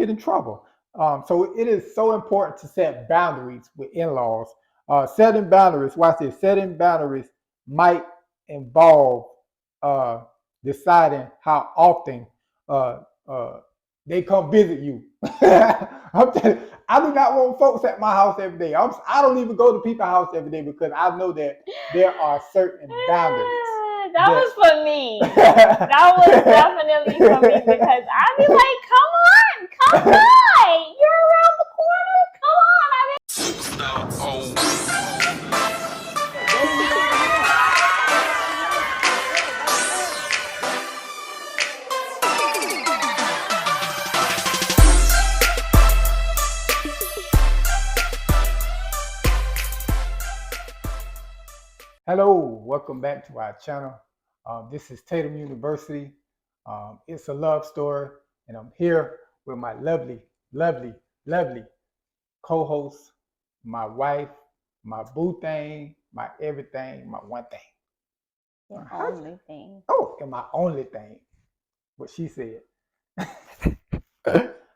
get in trouble. So it is so important to set boundaries with in-laws. Setting boundaries, watch this, setting boundaries might involve uh, deciding how often uh, uh, they come visit you. I do not want folks at my house every day. I don't even go to people's house every day because I know that there are certain boundaries That that was for me. That was definitely for me because I'd be like, come by. You're around the corner. Come on. Hello, welcome back to our channel. This is Tatum University. It's a love story, and I'm here with my lovely, lovely, lovely co-host, my wife, my boo thing, my everything, my one thing. The only thing. Oh, and my only thing. What she said.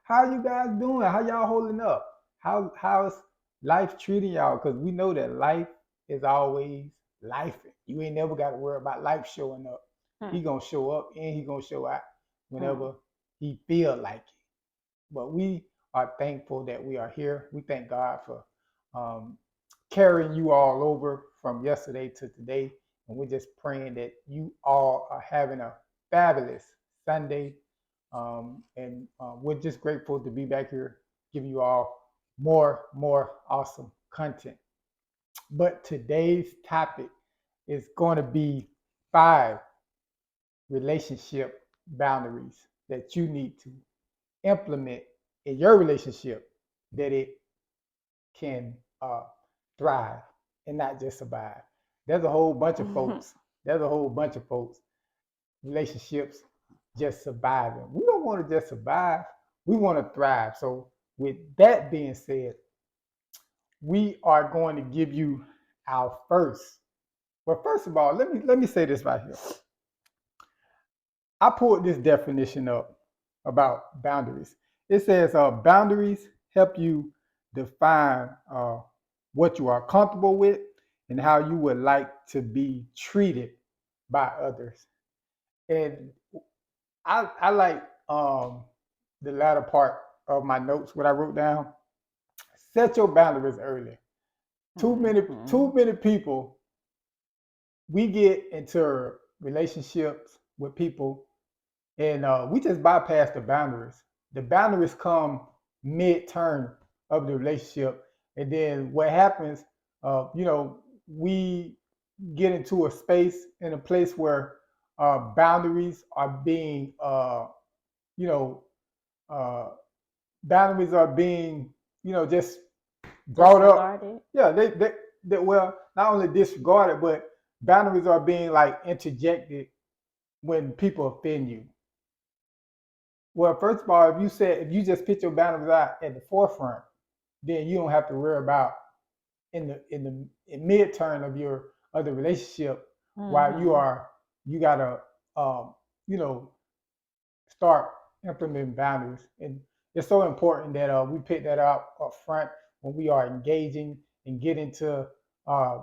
How you guys doing? How y'all holding up? How's life treating y'all? Because we know that life is always life. You ain't never got to worry about life showing up. He gonna show up and he gonna show out whenever he feel like it. But we are thankful that we are here. We thank God for carrying you all over from yesterday to today. And we're just praying that you all are having a fabulous Sunday. We're just grateful to be back here, giving you all more awesome content. But today's topic is going to be 5 relationship boundaries that you need to implement in your relationship that it can thrive and not just survive. There's a whole bunch of folks. Relationships just surviving. We don't want to just survive. We want to thrive. So with that being said, we are going to give you our first. Well, first of all, let me say this right here. I pulled this definition up about boundaries. It says boundaries help you define what you are comfortable with and how you would like to be treated by others. And I like the latter part of my notes, what I wrote down. Set your boundaries early. Too many people, we get into relationships with people and we just bypass the boundaries. The boundaries come mid-term of the relationship, and then what happens, we get into a space in a place where boundaries are being, you know, uh, boundaries are being, just brought up. Yeah, well, not only disregarded, but boundaries are being like interjected when people offend you. Well, first of all, if you just put your boundaries out at the forefront, then you don't have to worry about in mid-term of your other relationship while you gotta you know start implementing boundaries. And it's so important that we pick that up front when we are engaging and get into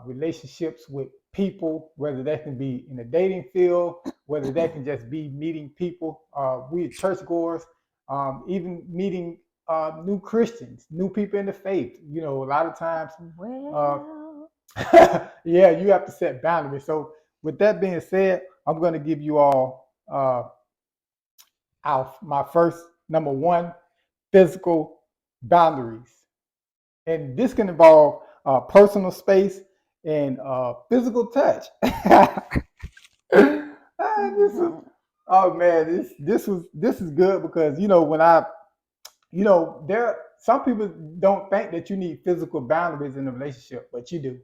relationships with people, whether that can be in the dating field, whether that can just be meeting people. We churchgoers, even meeting new Christians, new people in the faith. You know, a lot of times, yeah, you have to set boundaries. So, with that being said, I'm going to give you all my first number 1, physical boundaries, and this can involve personal space and physical touch. Oh man, this is good because there some people don't think that you need physical boundaries in a relationship, but you do.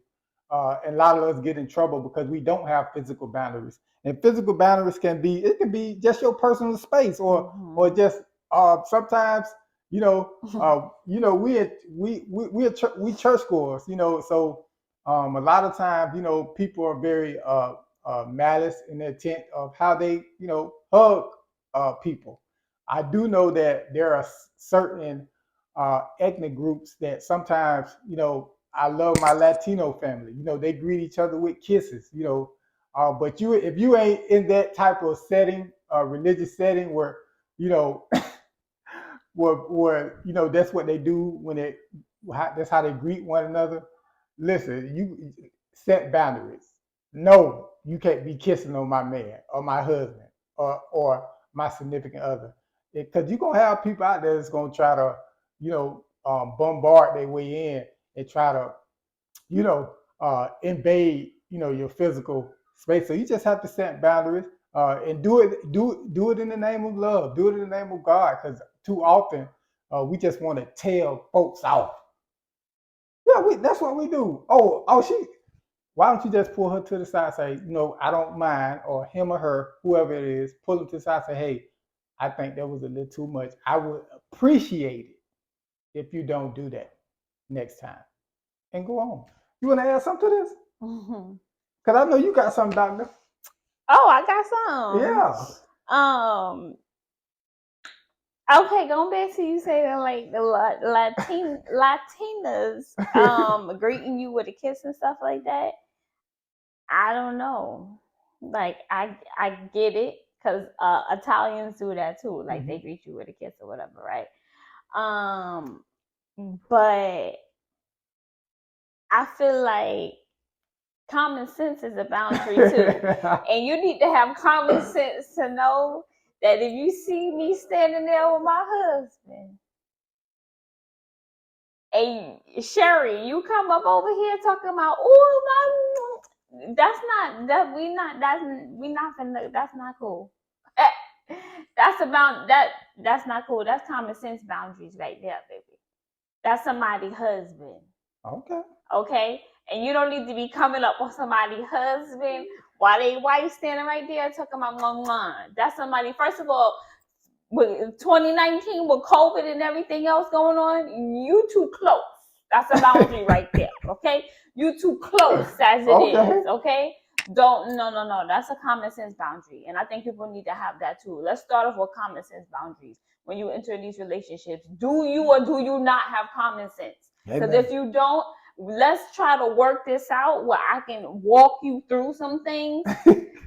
And a lot of us get in trouble because we don't have physical boundaries. And physical boundaries can be just your personal space, or just sometimes we churchgoers, so a lot of times people are very malice in the intent of how they hug people. I do know that there are certain ethnic groups that sometimes, I love my Latino family. They greet each other with kisses. But if you ain't in that type of setting, religious setting where, you know, where that's what they do when that's how they greet one another. Listen, you set boundaries. No, you can't be kissing on my man or my husband or my significant other, because you're gonna have people out there that's gonna try to bombard their way in and try to invade your physical space. So you just have to set boundaries and do it in the name of love. Do it in the name of God, because too often we just want to tell folks off. Yeah, that's what we do. She. Why don't you just pull her to the side, say, I don't mind, or him or her, whoever it is, pull them to the side, say, hey, I think that was a little too much. I would appreciate it if you don't do that next time, and go on. You want to add something to this? Because I know you got something, Doctor. Oh, I got some. Yeah. Okay, going back to you saying like the Latinas greeting you with a kiss and stuff like that. I don't know. Like I get it, because Italians do that too. Like they greet you with a kiss or whatever, right? But I feel like common sense is a boundary too. And you need to have common sense to know that if you see me standing there with my husband, and Sherry, you come up over here talking about, that's not cool. That's not cool. That's common sense boundaries right there, baby. That's somebody's husband. Okay? And you don't need to be coming up on somebody's husband while they wife standing right there talking about That's somebody, first of all, with 2019 with COVID and everything else going on, you too close. That's a boundary right there, okay? You too close as it is, okay? No. That's a common sense boundary. And I think people need to have that too. Let's start off with common sense boundaries. When you enter these relationships, do you or do you not have common sense? Because if you don't, let's try to work this out where I can walk you through some things.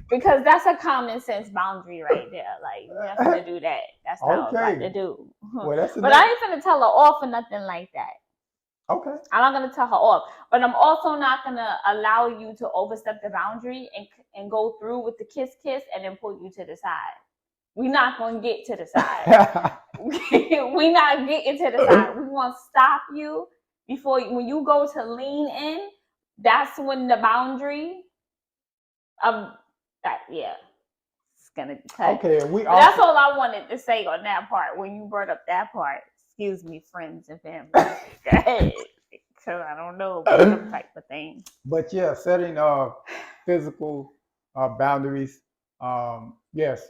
Because that's a common sense boundary right there. Like, you're not gonna do that. That's not what I'm about to do. But I ain't gonna tell her off or nothing like that. Okay. I'm not gonna tell her off. But I'm also not gonna allow you to overstep the boundary and go through with the kiss and then pull you to the side. We're not gonna get to the side. We're not getting to the side. We want to stop you when you go to lean in. That's when the boundary of it's gonna be cut. Okay, that's all I wanted to say on that part when you brought up that part. Excuse me, friends and family. Go ahead, because I don't know about some type of thing. But yeah, setting physical boundaries. Yes,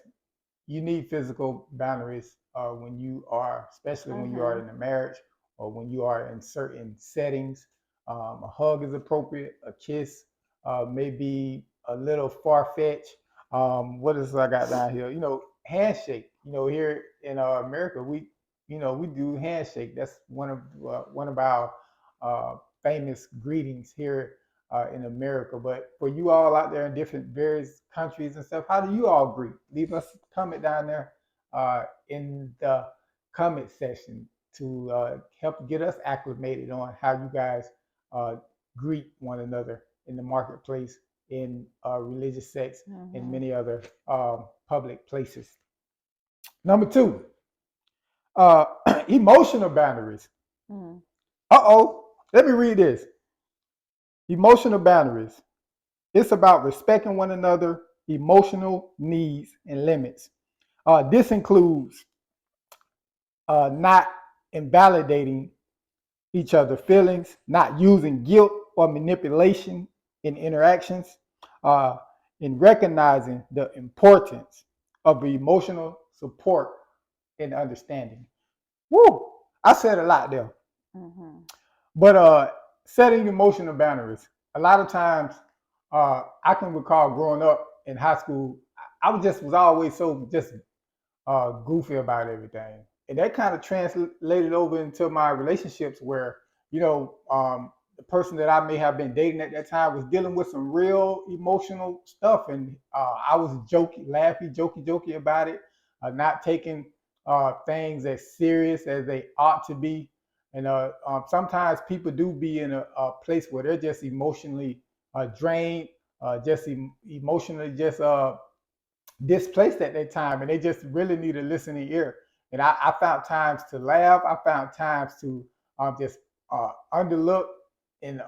you need physical boundaries when you are, especially when you are in a marriage or when you are in certain settings. A hug is appropriate. A kiss may be a little far-fetched. What is I got down here? Handshake. Here in America, we do handshake. That's one of our famous greetings here in America. But for you all out there in different various countries and stuff, how do you all greet? Leave us a comment down there in the comment section to help get us acclimated on how you guys greet one another in the marketplace, in religious sects, and many other public places. Number 2, emotional boundaries. Let me read this. Emotional boundaries. It's about respecting one another, emotional needs and limits. This includes not invalidating each other's feelings, not using guilt or manipulation in interactions, in recognizing the importance of emotional support and understanding. Woo! I said a lot there. But setting emotional boundaries. A lot of times, I can recall growing up in high school, I was always so just goofy about everything. And that kind of translated over into my relationships where, you know, the person that I may have been dating at that time was dealing with some real emotional stuff. And I was jokey about it, not taking things as serious as they ought to be. And sometimes people do be in a place where they're just emotionally drained, emotionally just displaced at that time, and they just really need a listening ear. And I found times to laugh. I found times to just underlook and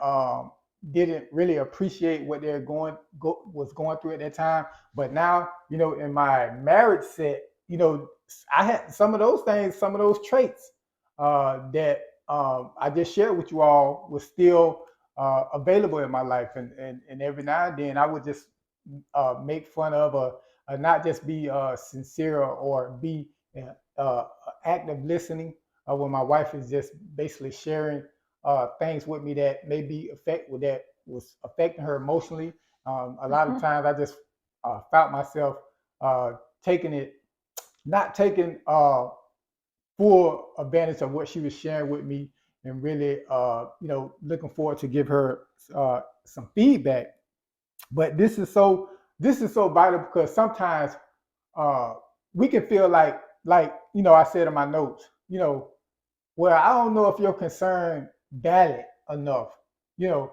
didn't really appreciate what they're was going through at that time. But now, you know, in my marriage set, you know, I had some of those things, some of those traits that I just shared with you all was still available in my life, and every now and then I would just make fun of or not just be sincere or be active listening when my wife is just basically sharing things with me that that was affecting her emotionally. A lot of times I just found myself uh, taking it, not taking full advantage of what she was sharing with me, and really, you know, looking forward to give her some feedback. But this is so vital because sometimes uh, we can feel like you know, I said in my notes, you know, well, I don't know if your concern valid enough, you know.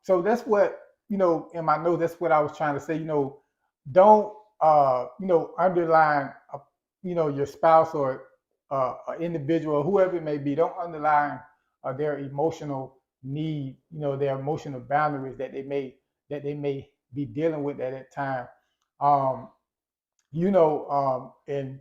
So that's what, you know, in my notes, that's what I was trying to say. You know, don't you know, underline you know, your spouse or an individual, whoever it may be. Don't underline their emotional need, you know, their emotional boundaries that they may be dealing with at that time. Um, you know, and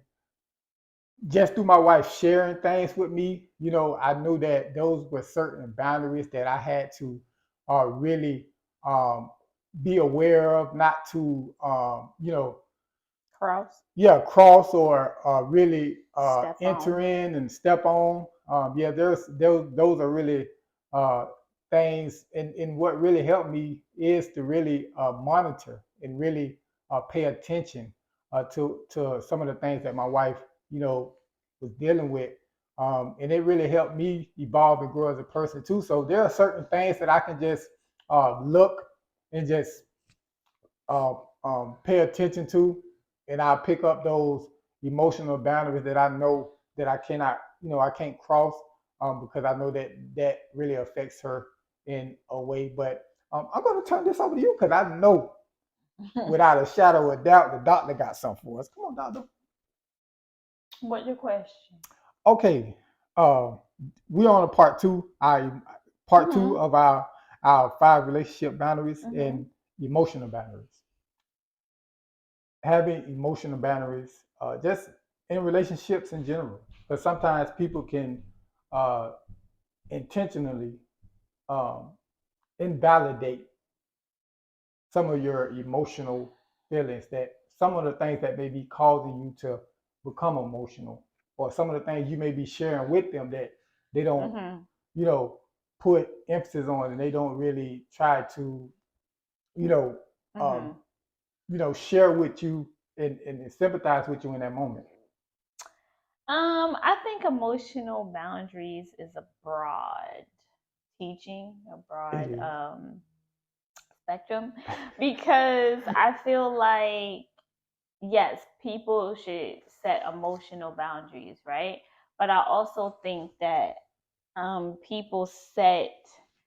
just through my wife sharing things with me, you know, I knew that those were certain boundaries that I had to really um, be aware of, not to, you know, Cross. yeah, cross or really Step enter on. in and step on. Yeah, those are really uh, things. And what really helped me is to really monitor and really pay attention to some of the things that my wife, you know, was dealing with. And it really helped me evolve and grow as a person too. So there are certain things that I can just look and just uh, pay attention to, and I pick up those emotional boundaries that I know that I cannot, you know, I can't cross because I know that that really affects her in a way. But I'm going to turn this over to you because I know without a shadow of doubt the doctor got something for us. Come on, doctor. What's your question? Okay, uh, we're on a part two. Part Mm-hmm. two of our 5 relationship boundaries Mm-hmm. and emotional boundaries. Having emotional boundaries, just in relationships in general. Because sometimes people can uh, intentionally um, invalidate some of your emotional feelings, that some of the things that may be causing you to become emotional, or some of the things you may be sharing with them that they don't, Mm-hmm. you know, put emphasis on, and they don't really try to, you know, Mm-hmm. um, share with you and sympathize with you in that moment. I think emotional boundaries is a broad teaching, a It broad is. spectrum, because I feel like yes, people should set emotional boundaries, right? But I also think that people set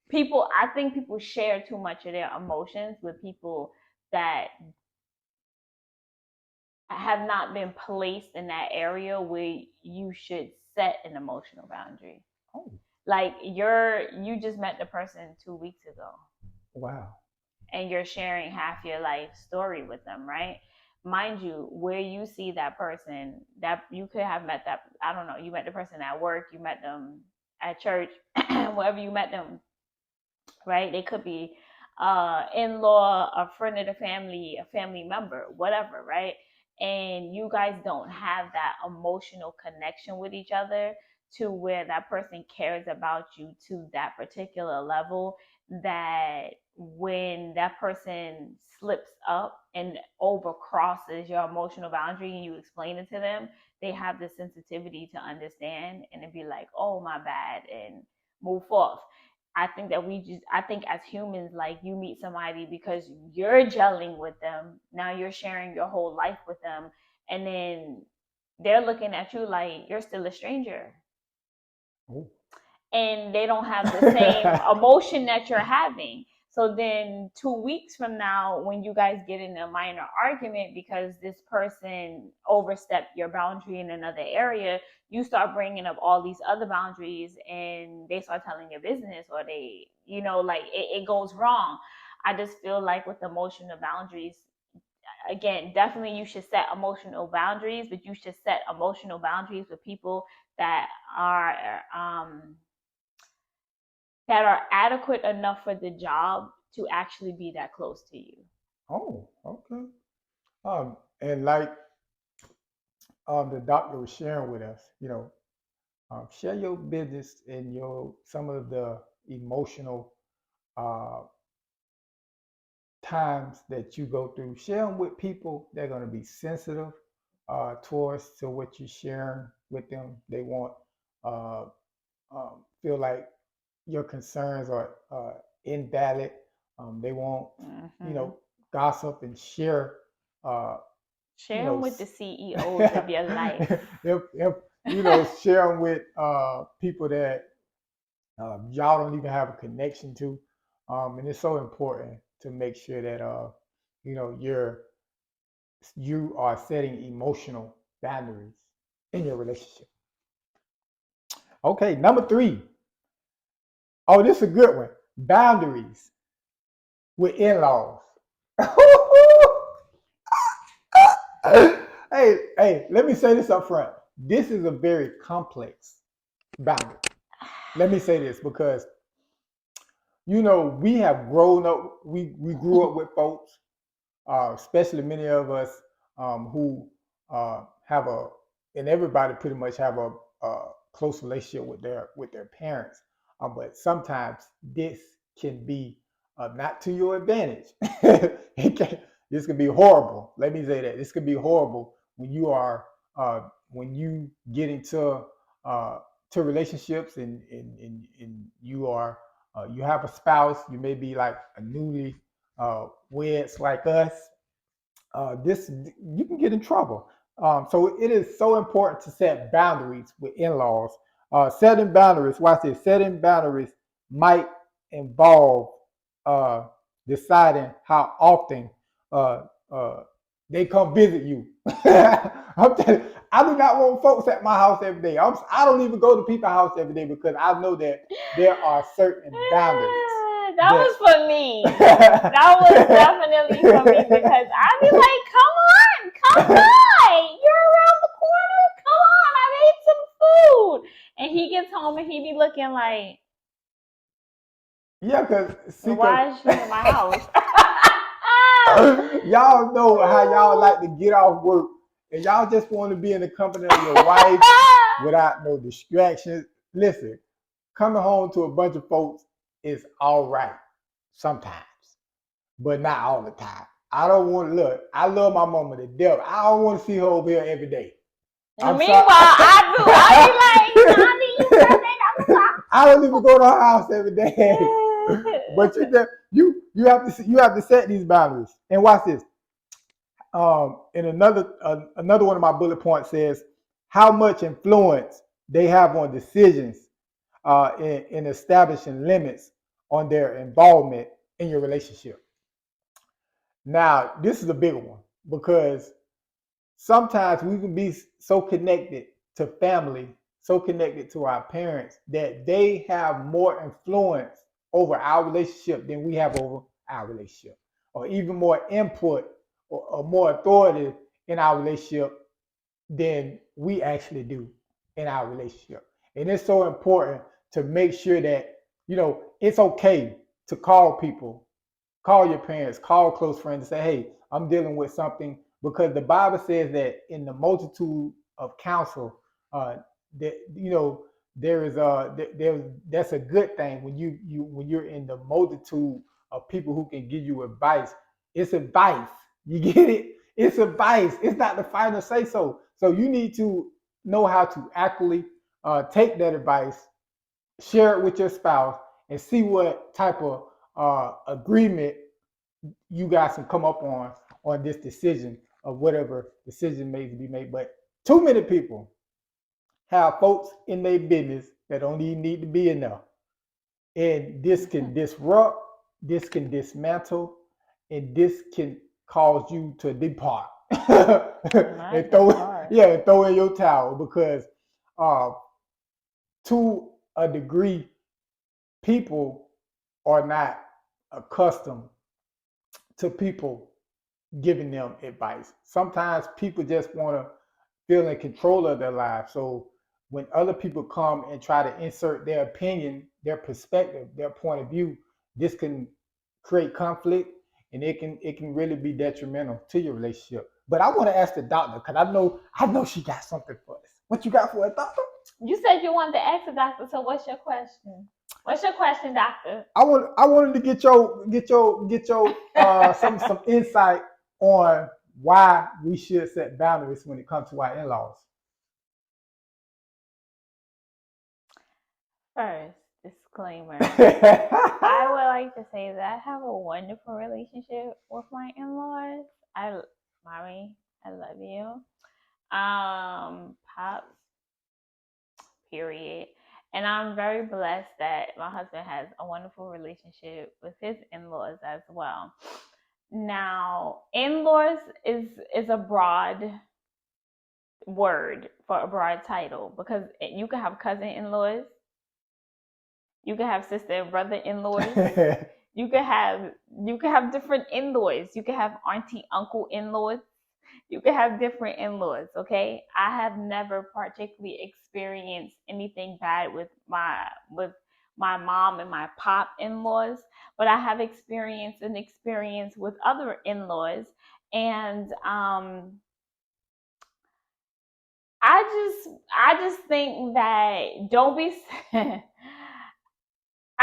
people. I think people share too much of their emotions with people that have not been placed in that area where you should set an emotional boundary. Oh, Like you just met the person 2 weeks ago wow. and you're sharing half your life story with them, right? Mind you, where you see that person, that you could have met that, I don't know, you met the person at work, you met them at church, wherever you met them, right? They could be in-law, a friend of the family, a family member, whatever, right? And you guys don't have that emotional connection with each other to where that person cares about you to that particular level, that when that person slips up and overcrosses your emotional boundary and you explain it to them, they have the sensitivity to understand and to be like, oh, my bad, and move forth. I think as humans, like, you meet somebody because you're gelling with them. Now you're sharing your whole life with them. And then they're looking at you like you're still a stranger. Ooh. And they don't have the same emotion that you're having. So then 2 weeks from now, when you guys get in a minor argument because this person overstepped your boundary in another area, you start bringing up all these other boundaries and they start telling your business, or they, like, it goes wrong. I just feel like with emotional boundaries, again, definitely you should set emotional boundaries, but you should set emotional boundaries with people that are adequate enough for the job to actually be that close to you. Oh, okay. And like the doctor was sharing with us, share your business and some of the emotional times that you go through. Share them with people. They're going to be sensitive towards to what you're sharing with them. They won't feel like your concerns are invalid. They won't, gossip and share. Share them with the CEOs of your life. if share them with people that y'all don't even have a connection to, and it's so important to make sure that you are setting emotional boundaries in your relationship. Okay, number 3. Oh, this is a good one. Boundaries with in-laws. Hey, let me say this up front. This is a very complex boundary. Let me say this because, we have grown up, we grew up with folks, especially many of us who have and everybody pretty much have a close relationship with their parents. But sometimes this can be not to your advantage. This can be horrible. Let me say that this can be horrible when you get into to relationships and you have a spouse. You may be like a newly weds like us. You can get in trouble. So it is so important to set boundaries with in-laws. Setting boundaries. Watch this. Setting boundaries might involve deciding how often they come visit you. I'm telling you, I do not want folks at my house every day. I don't even go to people's house every day because I know that there are certain boundaries. That was for me. That was definitely for me because I'd be like, come by. You're around the corner. Come on, I made some food. And he gets home and he be looking like, yeah, because why is she in my house? Y'all know how y'all like to get off work and y'all just want to be in the company of your wife without no distractions. Listen, coming home to a bunch of folks is all right sometimes, but not all the time. I don't want to look. I love my mama to death. I don't want to see her over here every day. Meanwhile, I do. I be like, honey, you I don't even go to her house every day. But you have to set these boundaries. And watch this. And another one of my bullet points says how much influence they have on decisions in establishing limits on their involvement in your relationship. Now, this is a big one because sometimes we can be so connected to family, so connected to our parents that they have more influence over our relationship than we have over our relationship, or even more input or more authority in our relationship than we actually do in our relationship. And it's so important to make sure that, it's okay to call people, call your parents, call close friends and say, hey, I'm dealing with something, because the Bible says that in the multitude of counsel, that there is that's a good thing when you're in the multitude of people who can give you advice. It's advice. You get it? It's advice. It's not the final say so. So you need to know how to accurately take that advice, share it with your spouse, and see what type of agreement you guys can come up on this decision of whatever decision may be made. But too many people have folks in their business that don't even need to be in there. And this can disrupt, this can dismantle, and this can cause you to depart and throw in your towel, because to a degree, people are not accustomed to people giving them advice. Sometimes people just want to feel in control of their lives. So when other people come and try to insert their opinion, their perspective, their point of view, this can create conflict, and it can really be detrimental to your relationship. But I want to ask the doctor, because I know she got something for us. What you got for us, doctor? You said you wanted to ask the doctor, so what's your question? What's your question, doctor? I wanted to get your some insight on why we should set boundaries when it comes to our in-laws. First, disclaimer. I would like to say that I have a wonderful relationship with my in-laws. Mommy, I love you. Pops, period. And I'm very blessed that my husband has a wonderful relationship with his in-laws as well. Now, in-laws is a broad word for a broad title, because you can have cousin in-laws, you can have sister and brother in-laws, you can have different in-laws, you can have auntie, uncle in-laws, you can have different in-laws, okay? I have never particularly experienced anything bad with my mom and my pop in-laws, but I have experienced with other in-laws, and I just think that don't be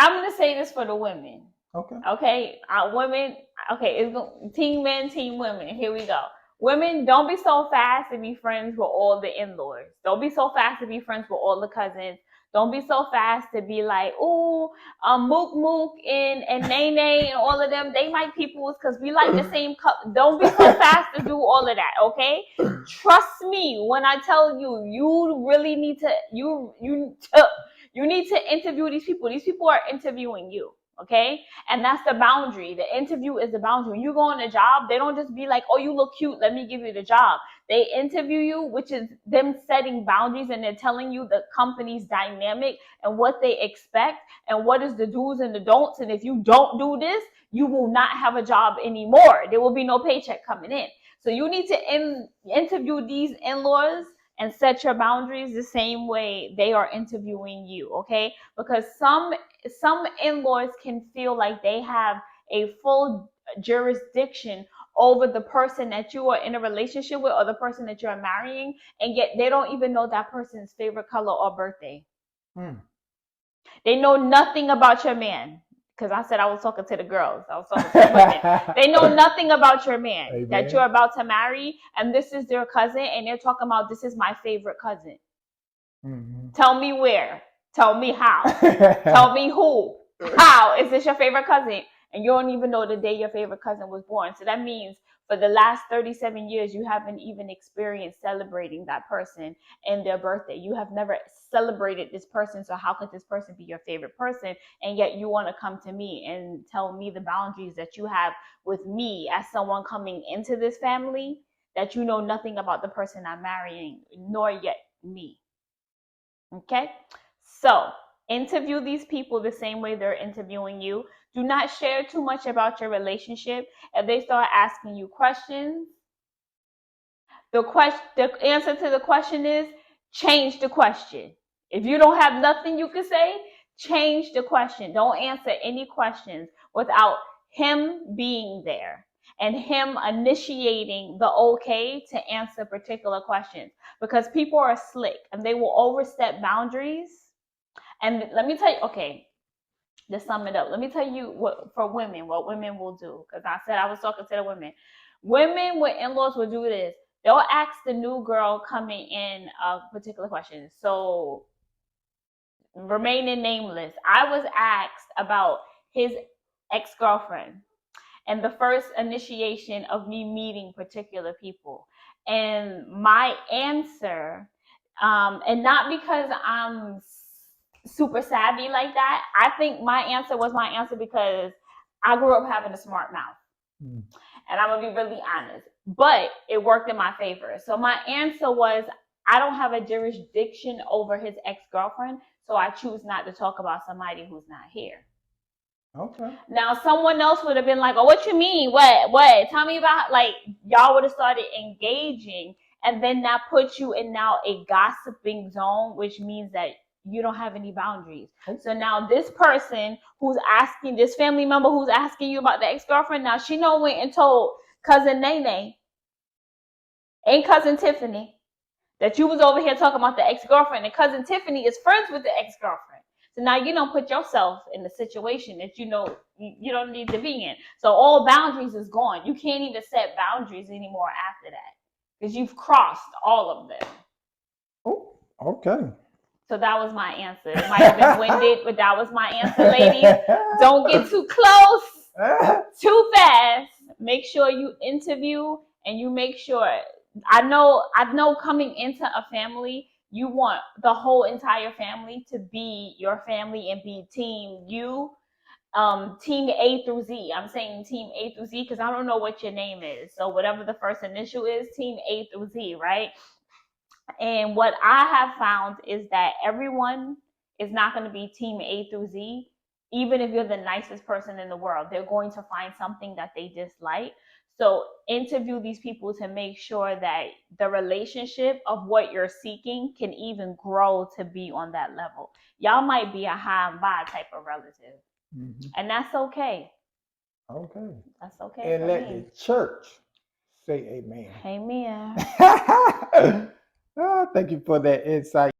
I'm gonna say this for the women. Okay. Women. Okay. It's team men, team women. Here we go. Women, don't be so fast to be friends with all the in-laws. Don't be so fast to be friends with all the cousins. Don't be so fast to be like, ooh, Mook Mook and Nay Nay and all of them. They my peoples because we like the same cup. Don't be so fast to do all of that. Okay. Trust me when I tell you, you really need to you need to interview these people. These people are interviewing you, okay? And that's the boundary. The interview is the boundary. When you go on a job, they don't just be like, oh, you look cute, let me give you the job. They interview you, which is them setting boundaries, and they're telling you the company's dynamic and what they expect and what is the do's and the don'ts. And if you don't do this, you will not have a job anymore. There will be no paycheck coming in. So you need to interview these in-laws and set your boundaries the same way they are interviewing you, okay? Because some in-laws can feel like they have a full jurisdiction over the person that you are in a relationship with or the person that you're marrying, and yet they don't even know that person's favorite color or birthday. They know nothing about your man. Because I said I was talking to the girls. I was talking to the women. They know nothing about your man that you're about to marry, and this is their cousin, and they're talking about this is my favorite cousin. Mm-hmm. Tell me where. Tell me how. Tell me who. How is this your favorite cousin? And you don't even know the day your favorite cousin was born. So that means for the last 37 years, you haven't even experienced celebrating that person and their birthday. You have never celebrated this person. So how could this person be your favorite person? And yet you want to come to me and tell me the boundaries that you have with me as someone coming into this family, that you know nothing about the person I'm marrying, nor yet me. Okay? So interview these people the same way they're interviewing you. Do not share too much about your relationship. If they start asking you questions, the answer to the question is change the question. If you don't have nothing you can say, change the question. Don't answer any questions without him being there and him initiating the okay to answer particular questions, because people are slick and they will overstep boundaries. And let me tell you, okay, to sum it up, let me tell you what women will do. Because I said I was talking to the women. Women with in-laws will do this. They'll ask the new girl coming in a particular question. So, remaining nameless, I was asked about his ex-girlfriend and the first initiation of me meeting particular people. And my answer, and not because I'm super savvy like that, I think my answer was my answer because I grew up having a smart mouth. And I'm gonna be really honest, but it worked in my favor. So my answer was, I don't have a jurisdiction over his ex-girlfriend, so I choose not to talk about somebody who's not here. Okay. Now someone else would have been like, "Oh, what you mean? What? Tell me about," like, y'all would have started engaging, and then that puts you in now a gossiping zone, which means that you don't have any boundaries. Okay. So now this person who's asking, this family member who's asking you about the ex-girlfriend, now she went and told cousin Nene and cousin Tiffany that you was over here talking about the ex-girlfriend, and cousin Tiffany is friends with the ex-girlfriend. So now you don't put yourself in the situation that you don't need to be in. So all boundaries is gone. You can't even set boundaries anymore after that because you've crossed all of them. Oh, okay. So that was my answer. It might have been winded, but that was my answer, ladies. Don't get too close, too fast. Make sure you interview and you make sure. I know coming into a family, you want the whole entire family to be your family and be team you, team A through Z. I'm saying team A through Z because I don't know what your name is. So whatever the first initial is, team A through Z, right? And what I have found is that everyone is not going to be team A through Z. Even if you're the nicest person in the world, they're going to find something that they dislike. So interview these people to make sure that the relationship of what you're seeking can even grow to be on that level. Y'all might be a high and by type of relative. Mm-hmm. And that's okay. Okay. That's okay. And let the church say amen. Amen. Thank you for that insight.